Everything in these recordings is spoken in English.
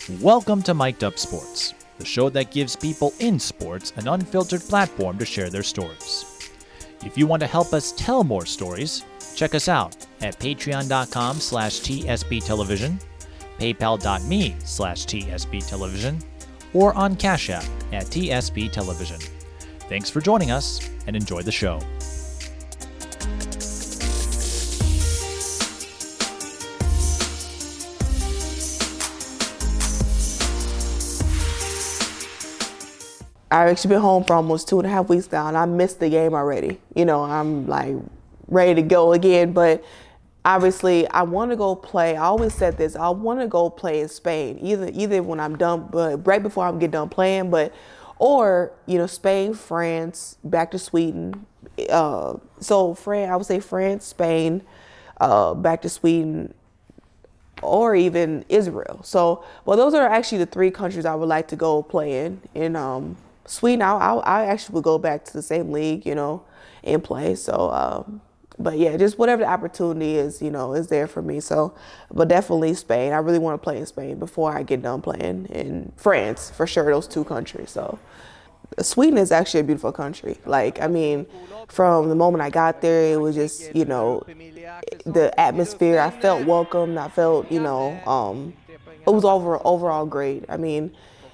Welcome to Mic'd Up Sports, the show that gives people in sports an unfiltered platform to share their stories. If you want to help us tell more stories, check us out at patreon.com/tsbtelevision, paypal.me/tsbtelevision, or on Cash App at tsbtelevision. Thanks for joining us and enjoy the show. I've actually been home for almost 2.5 weeks now, and I missed the game already. I'm like ready to go again, but obviously I want to go play. I always said this, I want to go play in Spain, either when I'm done, but right before I get done playing, or Spain, France, back to Sweden. I would say France, Spain, back to Sweden, or even Israel. So, those are actually the 3 countries I would like to go play in. Sweden, I actually would go back to the same league, and play. So, but yeah, just whatever the opportunity is, is there for me. So, but definitely Spain. I really want to play in Spain before I get done playing in France, for sure, those 2 countries. So, Sweden is actually a beautiful country. From the moment I got there, it was just, the atmosphere. I felt welcomed. I felt, it was overall great.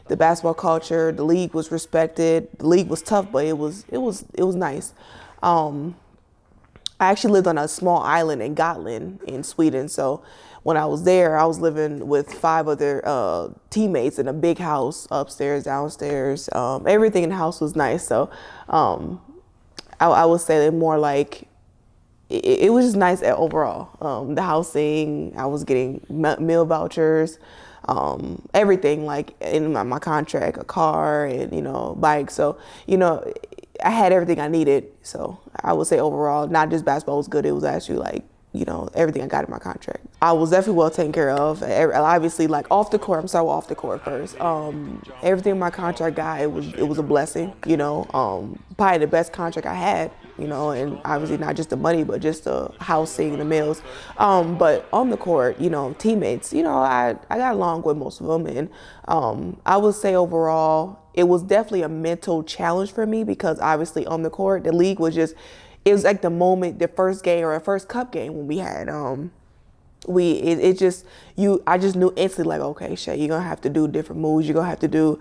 The basketball culture, the league was respected. The league was tough, but it was nice. I actually lived on a small island in Gotlan in Sweden. So when I was there, I was living with 5 other teammates in a big house, upstairs, downstairs. Everything in the house was nice. So I would say that more like it was just nice overall. The housing, I was getting meal vouchers. Everything like in my contract, a car and, bike. So, I had everything I needed. So I would say overall, not just basketball was good. It was actually like, everything I got in my contract. I was definitely well taken care of. Obviously, like off the court, I'm sorry, off the court first. Everything my contract got, it was a blessing, probably the best contract I had, and obviously not just the money, but just the housing, the meals. But on the court, teammates, I got along with most of them. And I would say overall, it was definitely a mental challenge for me because obviously on the court, the league was just, it was like the first game or the first cup game when we had, I just knew instantly like, okay, Shay, you're going to have to do different moves. You got to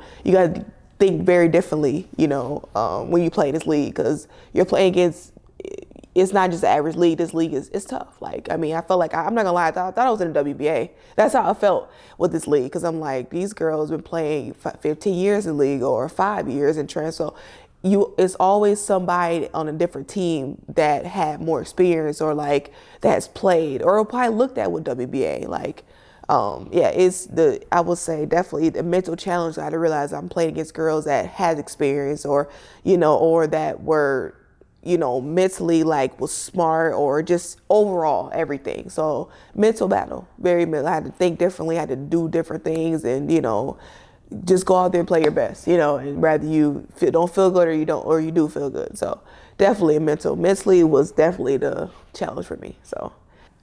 think very differently, when you play this league because you're playing against, it's not just the average league. This league is tough. I felt like, I'm not gonna lie, I thought I was in the WBA. That's how I felt with this league because I'm like, these girls been playing 15 years in the league or 5 years in trans. So it's always somebody on a different team that had more experience or like that's played or probably looked at with WBA. I would say definitely the mental challenge. I had to realize I'm playing against girls that had experience or, or that were, mentally was smart or just overall everything. So mental battle, very mental. I had to think differently. I had to do different things and, just go out there and play your best, and rather you don't feel good or you do feel good. So definitely mentally was definitely the challenge for me. So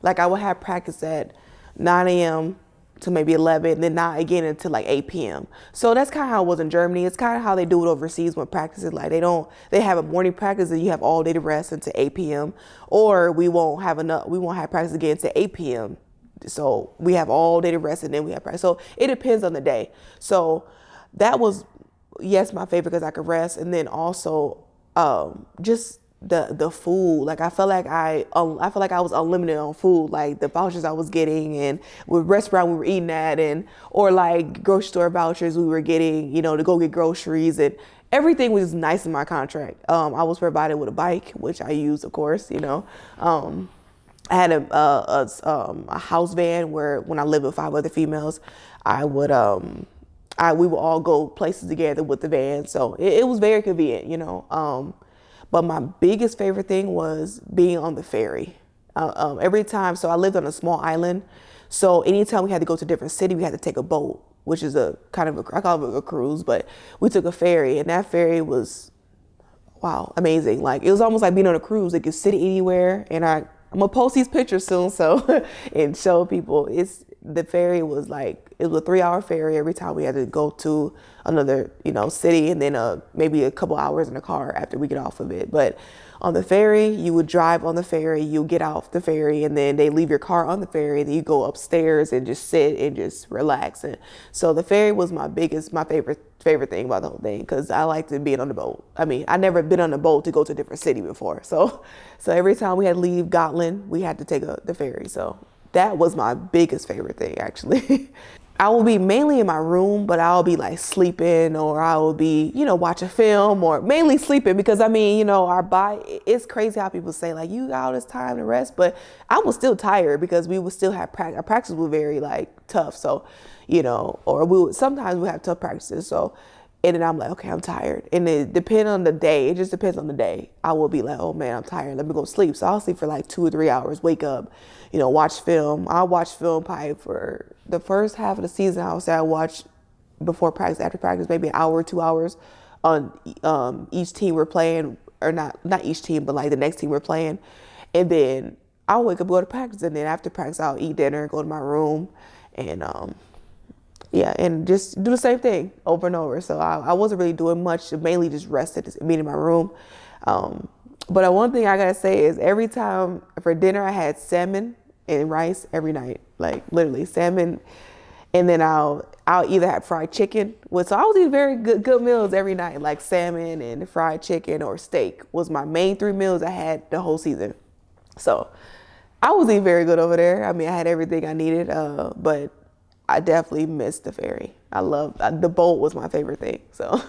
I would have practice at 9 a.m. to maybe 11 and then not again until 8 p.m. So that's kind of how it was in Germany. It's kind of how they do it overseas when practices, they have a morning practice and you have all day to rest until 8 p.m. or we won't have practice again until 8 p.m. So we have all day to rest and then we have practice. So it depends on the day. So that was, yes, my favorite because I could rest. And then also just the food. I felt like I was unlimited on food, the vouchers I was getting and with restaurant we were eating at or grocery store vouchers we were getting, to go get groceries and everything was nice in my contract. I was provided with a bike, which I used, of course, I had a house van where when I lived with 5 other females, we would all go places together with the van. So it was very convenient, But my biggest favorite thing was being on the ferry. Every time, so I lived on a small island. So anytime we had to go to a different city, we had to take a boat, which is I call it a cruise, but we took a ferry and that ferry was, wow, amazing. It was almost like being on a cruise. You could sit anywhere and I'm gonna post these pictures soon, so and show people. the ferry was like, it was a 3-hour ferry every time we had to go to another, city, and then maybe a couple hours in the car after we get off of it. But on the ferry, you would drive on the ferry, you get off the ferry, and then they leave your car on the ferry, and then you go upstairs and just sit and just relax. And so the ferry was my favorite thing about the whole thing, because I liked it being on the boat. I mean, I never been on a boat to go to a different city before. So every time we had to leave Gotlan, we had to take the ferry. So that was my biggest favorite thing, actually. I will be mainly in my room, but I'll be like sleeping, or I will be, watch a film, or mainly sleeping, because I mean, our body, it's crazy how people say like, you got all this time to rest, but I was still tired because we would still have practice. Our practices were very like tough. So, or sometimes we have tough practices. So, and then I'm like, okay, I'm tired. And it depends on the day. It just depends on the day. I will be like, oh man, I'm tired. Let me go sleep. So I'll sleep for like 2 or 3 hours, wake up, watch film. I'll watch film probably for the first half of the season. I would say I watch before practice, after practice, maybe an hour or 2 hours on each team we're playing, or not each team, but like the next team we're playing. And then I'll wake up, go to practice. And then after practice, I'll eat dinner, go to my room, and and just do the same thing over and over. So I wasn't really doing much, mainly just rested, just being in my room. But one thing I gotta say is every time for dinner, I had salmon and rice every night, like literally salmon. And then I'll either have fried chicken. So I was eating very good meals every night, like salmon and fried chicken or steak was my main 3 meals I had the whole season. So I was eating very good over there. I mean, I had everything I needed, but I definitely missed the ferry. The boat was my favorite thing. So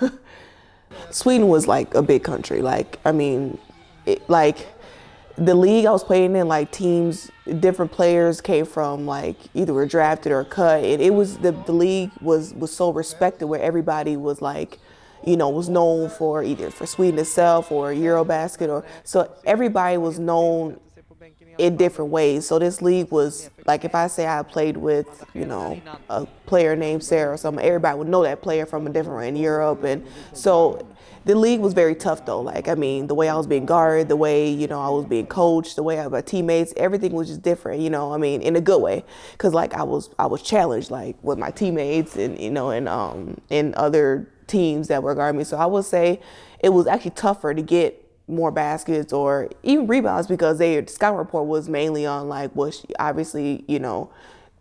Sweden was like a big country. Like, I mean, the league I was playing in, like teams, different players came from like either were drafted or cut. And it was, the league was so respected, where everybody was like, was known for either for Sweden itself or Eurobasket, or so everybody was known in different ways. So this league was like, if I say I played with, a player named Sarah or something, everybody would know that player from a different in Europe. And so the league was very tough though. Like, I mean, the way I was being guarded, the way, I was being coached, the way my teammates, everything was just different, I mean, in a good way. Cause like I was challenged like with my teammates and, and other teams that were guarding me. So I would say it was actually tougher to get more baskets or even rebounds, because their scouting report was mainly on like obviously,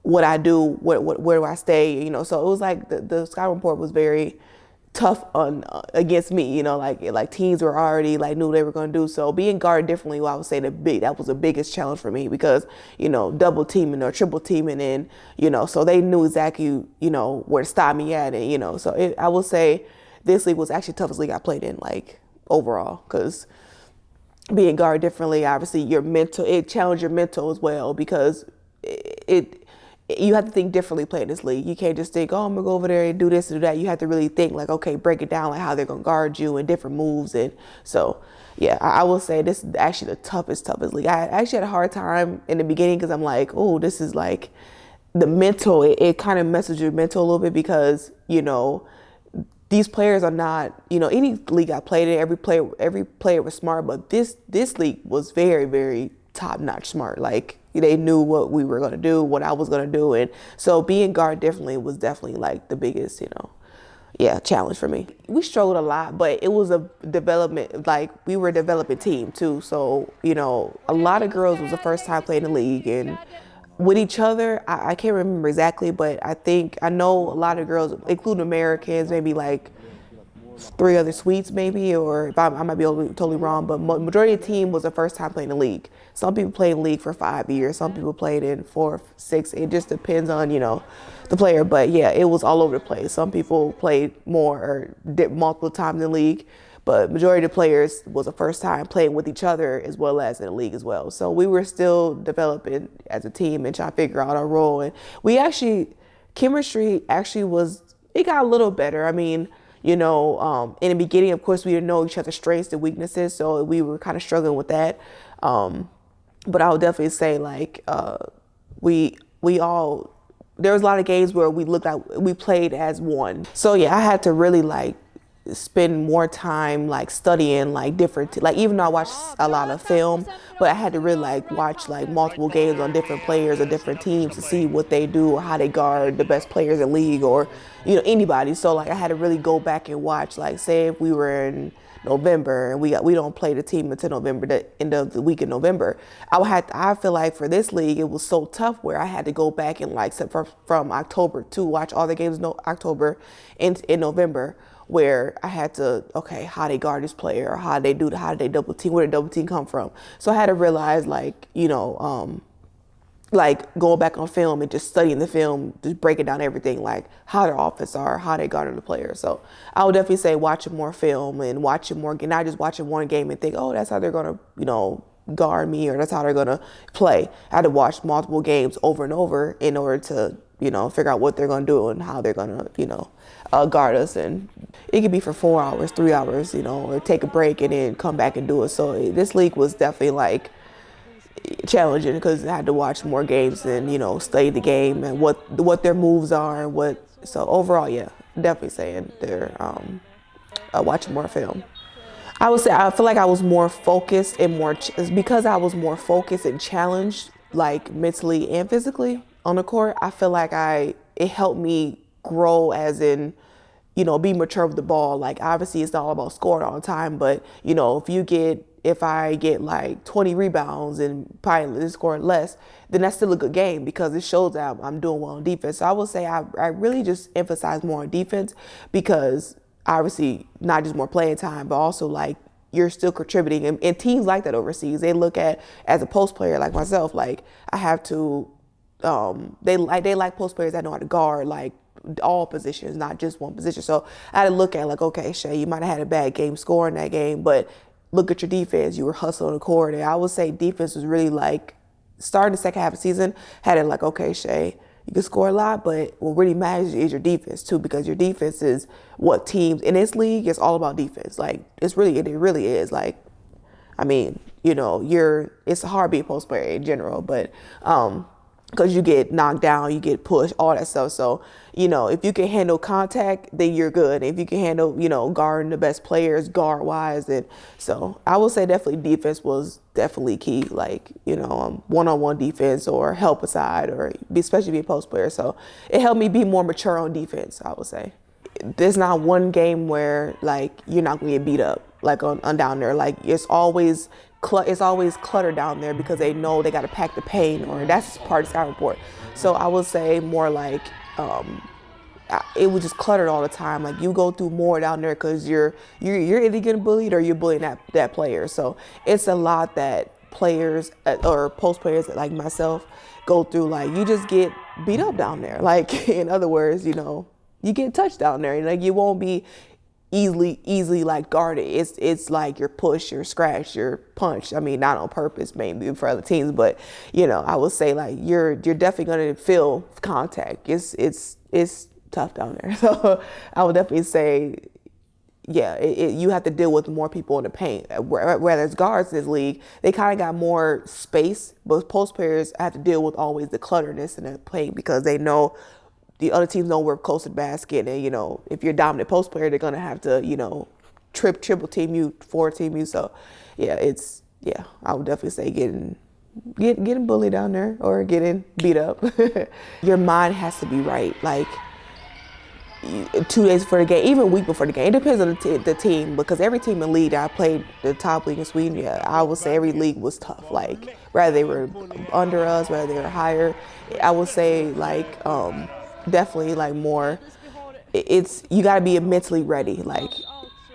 what I do, where do I stay, so it was like the scouting report was very tough on against me, like teams were already like knew they were going to do. So being guarded differently, I would say that was the biggest challenge for me, because double teaming or triple teaming, and so they knew exactly where to stop me at, and so I would say this league was actually the toughest league I played in, like overall, because being guarded differently, obviously it challenged your mental as well, because you have to think differently playing this league. You can't just think, oh, I'm gonna go over there and do this and do that. You have to really think like, okay, break it down, like how they're gonna guard you and different moves. And so, yeah, I will say this is actually the toughest league. I actually had a hard time in the beginning, because I'm like, oh, this is like the mental. It kind of messes your mental a little bit, because these players are not, any league I played in, every player was smart, but this league was very, very top-notch smart. Like, they knew what we were going to do, what I was going to do. And so being guarded differently was definitely like the biggest, challenge for me. We struggled a lot, but it was a development, like we were a developing team too. So, a lot of girls was the first time playing the league, and with each other, I can't remember exactly, but I know a lot of girls, including Americans, maybe like 3 other Swedes maybe, or if I might be totally wrong, but majority of the team was the first time playing the league. Some people played in the league for 5 years, some people played in 4, 6. It just depends on, the player. But yeah, it was all over the place. Some people played more or did multiple times in the league, but majority of the players was the first time playing with each other as well as in the league as well. So we were still developing as a team and trying to figure out our role. And chemistry it got a little better. I mean, in the beginning, of course, we didn't know each other's strengths and weaknesses, so we were kind of struggling with that. But I would definitely say like there was a lot of games where we looked like we played as one. So yeah, I had to really like spend more time like studying like different, like even though I watched a lot of film, but I had to really like watch like multiple games on different players or different teams to see what they do or how they guard the best players in the league or, you know, anybody. So like I had to really go back and watch, like say if we were in November and we don't play the team until November, the end of the week in November, I feel like for this league it was so tough where I had to go back and like from October to watch all the games in October in November, where I had to, okay, how they guard this player, or how they double team, where did double team come from? So I had to realize, like, you know, like going back on film and just studying the film, just breaking down everything, like how their offense are, how they guard the players. So I would definitely say watching more film and watching more, not just watching one game and think, oh, that's how they're gonna, you know, guard me, or that's how they're gonna play. I had to watch multiple games over and over in order to, you know, figure out what they're gonna do and how they're gonna, you know, guard us. And it could be for 4 hours, 3 hours, you know, or take a break and then come back and do it. So this league was definitely like challenging because I had to watch more games and, you know, study the game and what their moves are and what. So overall, yeah, definitely saying they're watching more film. I would say I feel like I was more focused and because I was more focused and challenged, like mentally and physically on the court. I feel like it helped me grow, as in, you know, be mature with the ball. Like obviously it's not all about scoring all the time, but you know, if I get like 20 rebounds and probably scoring less, then that's still a good game because it shows that I'm doing well on defense. So I would say I really just emphasize more on defense, because obviously not just more playing time, but also like you're still contributing. And teams like that overseas, they look at, as a post player like myself, like I have to, they like post players that know how to guard like all positions, not just one position. So I had to look at like, okay, Shay, you might have had a bad game scoring that game, but look at your defense. You were hustling the court. And I would say defense was really like, starting the second half of the season, had it like, okay, Shay, you can score a lot, but what really matters is your defense too, because your defense is what teams in this league, it's all about defense. Like it really is. Like, I mean, you know, it's hard being a post player in general, but because you get knocked down, you get pushed, all that stuff. So, you know, if you can handle contact, then you're good. If you can handle, you know, guarding the best players guard-wise, then so I will say definitely defense was definitely key. Like, you know, one-on-one defense or help aside, or especially be a post player. So it helped me be more mature on defense, I would say. There's not one game where like you're not going to get beat up like on down there. Like it's always cluttered down there because they know they got to pack the paint, or that's part of Sky Report. So I would say more like it was just cluttered all the time. Like you go through more down there because you're either getting bullied or you're bullying that player. So it's a lot that players or post players like myself go through. Like you just get beat up down there. Like in other words, you know, you get touched down there. Like you won't be easily like guarded. It's like you're pushed, you're scratched, you're punched. I mean, not on purpose, maybe for other teams, but you know, I would say like you're definitely gonna feel contact. It's tough down there. So I would definitely say, yeah, you have to deal with more people in the paint. Whether it's guards in this league, they kind of got more space, but post players have to deal with always the clutterness in the paint because they know the other teams know we're close to the basket, and you know, if you're a dominant post player, they're gonna have to, you know, triple team you, forward team you. So, yeah, I would definitely say getting bullied down there or getting beat up. Your mind has to be right. Like 2 days before the game, even a week before the game. It depends on the team, because every team in the league that I played, the top league in Sweden, yeah, I would say every league was tough. Like whether they were under us, whether they were higher, I would say like. Definitely like more, you got to be mentally ready. Like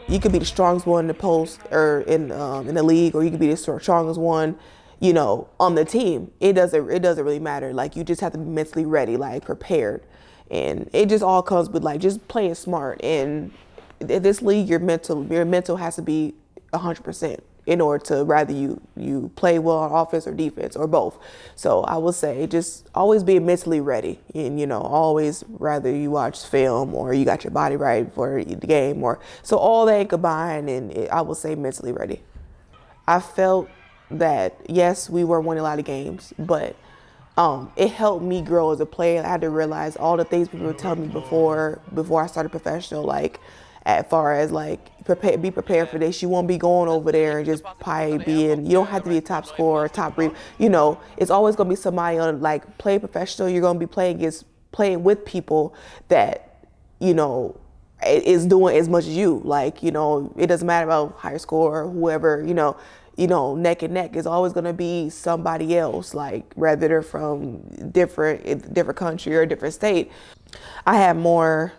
you could be the strongest one in the post or in the league, or you could be the strongest one, you know, on the team. It doesn't really matter. Like you just have to be mentally ready, like prepared, and it just all comes with like just playing smart. And in this league, your mental has to be 100%. In order to rather you play well on offense or defense or both. So I would say just always be mentally ready, and you know, always rather you watch film or you got your body right for the game, or so all that combined, and I would say mentally ready. I felt that yes, we were winning a lot of games, but it helped me grow as a player. I had to realize all the things people were telling me before I started professional. Like as far as like be prepared for this. You won't be going over there and just probably being, you don't have to be a top scorer, it's always going to be somebody on like play professional. You're going to be playing with people that, is doing as much as you. Like, it doesn't matter about higher score or whoever, neck and neck is always going to be somebody else, like whether they're from different country or different state. I had more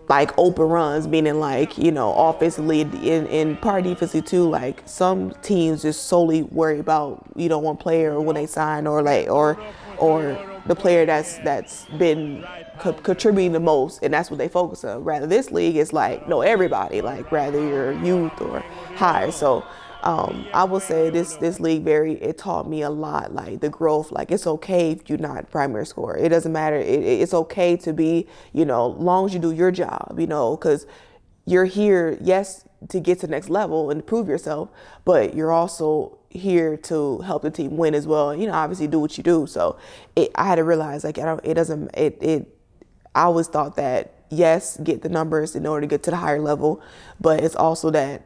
like open runs, meaning like, offensively and part defensively too. Like some teams just solely worry about, one player when they sign or the player that's been contributing the most, and that's what they focus on. Rather this league is like, no, everybody, like rather you're youth or higher. So I will say this league it taught me a lot, like the growth. Like it's okay if you're not primary scorer. It doesn't matter. It's okay to be, long as you do your job, because you're here, yes, to get to the next level and prove yourself, but you're also here to help the team win as well. Obviously do what you do. So I had to realize like I always thought that yes, get the numbers in order to get to the higher level, but it's also that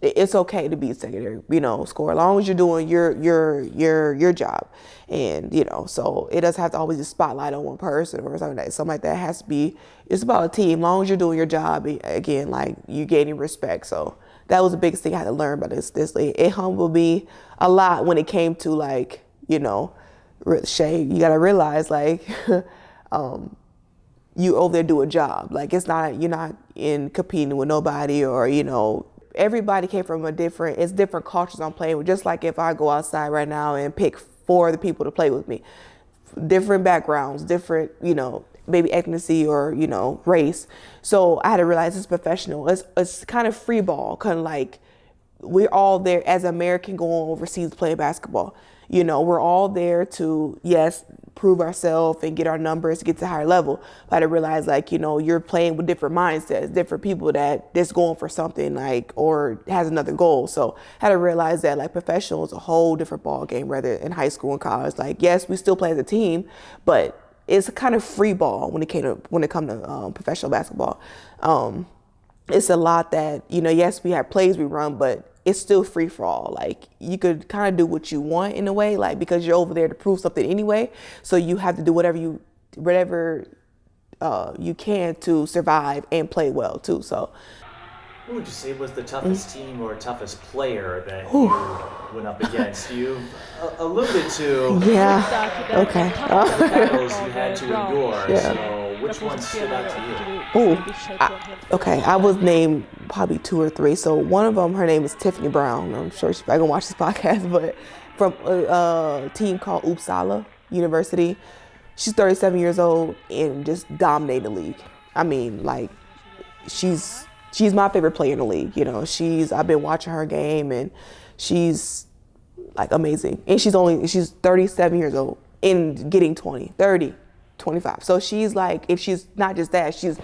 it's okay to be secondary, score as long as you're doing your job, and so it doesn't have to always just spotlight on one person or something like that. It has to be. It's about a team. As long as you're doing your job, again, like you're gaining respect. So that was the biggest thing I had to learn about this league. It humbled me a lot when it came to like, Shay, you got to realize like, you over there do a job. Like you're not in competing with nobody or, everybody came from it's different cultures I'm playing with. Just like if I go outside right now and pick 4 of the people to play with me, different backgrounds, different, maybe ethnicity or, race. So I had to realize it's professional. It's kind of free ball, kind of like we're all there as American going overseas playing basketball. We're all there to, yes, prove ourselves and get our numbers, get to a higher level. But I had to realize like, you're playing with different mindsets, different people that's going for something like, or has another goal. So I had to realize that like professional is a whole different ball game, rather in high school and college. Like, yes, we still play as a team, but it's a kind of free ball when it comes to professional basketball. It's a lot that, yes, we have plays we run, but it's still free for all. Like you could kind of do what you want in a way, like because you're over there to prove something anyway. So you have to do whatever you can to survive and play well too. So who would you say was the toughest team or toughest player that you went up against? You alluded to okay. the battles you had to endure. Yeah. So which one stood out to you? Okay. I was named probably 2 or 3. So one of them, her name is Tiffany Brown. I'm sure she's probably gonna watch this podcast, but from a team called Uppsala University. She's 37 years old and just dominated the league. I mean, like she's my favorite player in the league. I've been watching her game and she's like amazing. And she's 37 years old and getting 30, 25. So she's like, if she's not just that, she's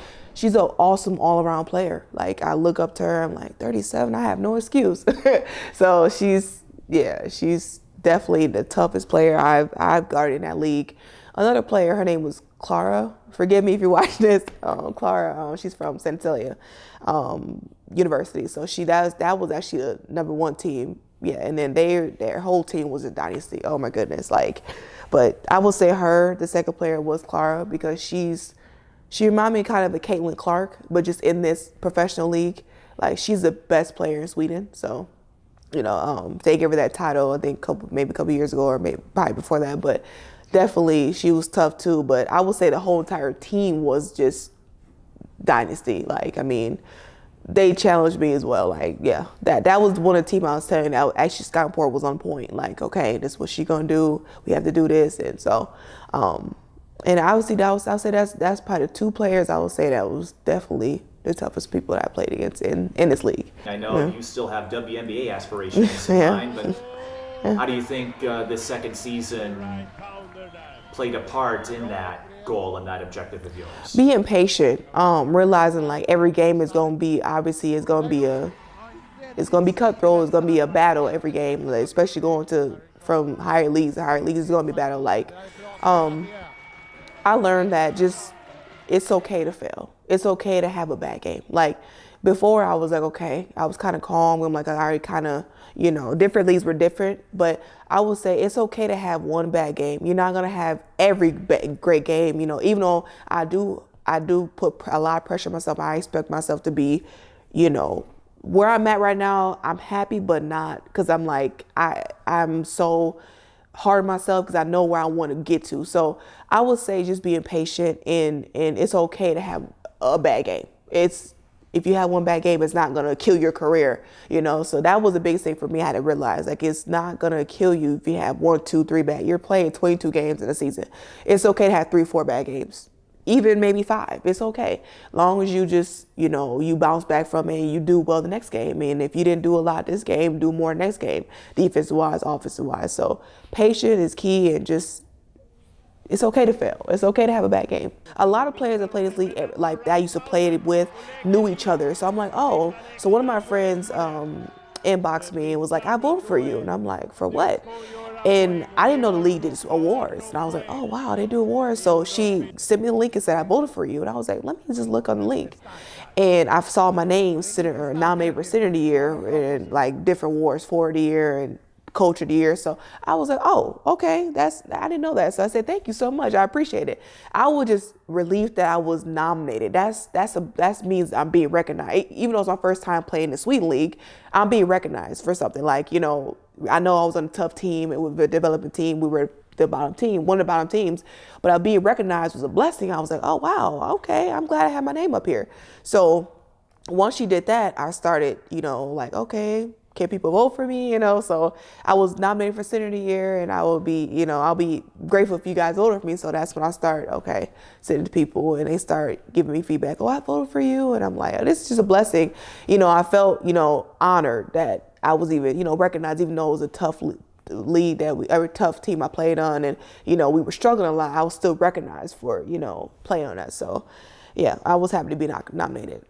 an awesome all-around player. Like I look up to her, I'm like 37, I have no excuse. So she's definitely the toughest player I've guarded in that league. Another player, her name was Clara. Forgive me if you watch this. Clara, she's from San Antonio University. So that was actually the number 1 team. Yeah, and then their whole team was a dynasty. Oh my goodness, but I will say the second player was Clara, because she reminded me kind of a Caitlin Clark, but just in this professional league. Like she's the best player in Sweden. So, they gave her that title I think maybe a couple years ago, or maybe probably before that, but. Definitely, she was tough too, but I would say the whole entire team was just dynasty. Like, I mean, they challenged me as well. Like, yeah, that was one of the team I was telling. Actually, Scott Port was on point. Like, okay, this is what she gonna do. We have to do this, and so, and obviously, I would say that's probably the 2 players I would say that was definitely the toughest people that I played against in this league. I know you still have WNBA aspirations in mind, but how do you think this second season played a part in that goal and that objective of yours? Being patient, realizing like every game is gonna be cutthroat. It's gonna be a battle every game, like, especially going from higher leagues to higher leagues. It's gonna be a battle. Like, I learned that just it's okay to fail. It's okay to have a bad game. Like before I was like, okay, I was kind of calm. I'm like, I already kind of, different leagues were different, but I would say it's okay to have one bad game. You're not going to have every great game, even though I do put a lot of pressure on myself. I expect myself to be, where I'm at right now. I'm happy, but not because I'm like, I'm so hard on myself because I know where I want to get to. So I would say just being patient and it's okay to have a bad game. If you have one bad game, it's not going to kill your career, So that was the biggest thing for me. I had to realize, like, it's not going to kill you if you have 1, 2, 3 bad. You're playing 22 games in a season. It's okay to have 3, 4 bad games, even maybe 5. It's okay. Long as you just, you bounce back from it and you do well the next game. And if you didn't do a lot this game, do more next game, defensive-wise, offensive-wise. So patience is key, and just, it's okay to fail. It's okay to have a bad game. A lot of players that play this league, like that I used to play it with, knew each other. So I'm like, oh, so one of my friends inboxed me and was like, I voted for you. And I'm like, for what? And I didn't know the league did awards. And I was like, oh, wow, they do awards. So she sent me the link and said, I voted for you. And I was like, let me just look on the link. And I saw my name nominated for Center of the Year and like different awards, Forward of the Year and Coach of the Year. So I was like, oh, okay, I didn't know that. So I said, thank you so much. I appreciate it. I was just relieved that I was nominated. That means I'm being recognized. Even though it's my first time playing the Sweden League, I'm being recognized for something. Like, I know I was on a tough team. It was a development team. We were the bottom team, one of the bottom teams, but being recognized was a blessing. I was like, oh, wow, okay, I'm glad I have my name up here. So once she did that, I started, like, okay, can people vote for me? So I was nominated for Center of the Year, and I will be, I'll be grateful if you guys voted for me. So that's when I start, sending to people, and they start giving me feedback. Oh, I voted for you. And I'm like, oh, this is just a blessing. I felt, honored that I was even, recognized, even though it was a tough league every tough team I played on, and, we were struggling a lot. I was still recognized for, playing on that. So yeah, I was happy to be nominated.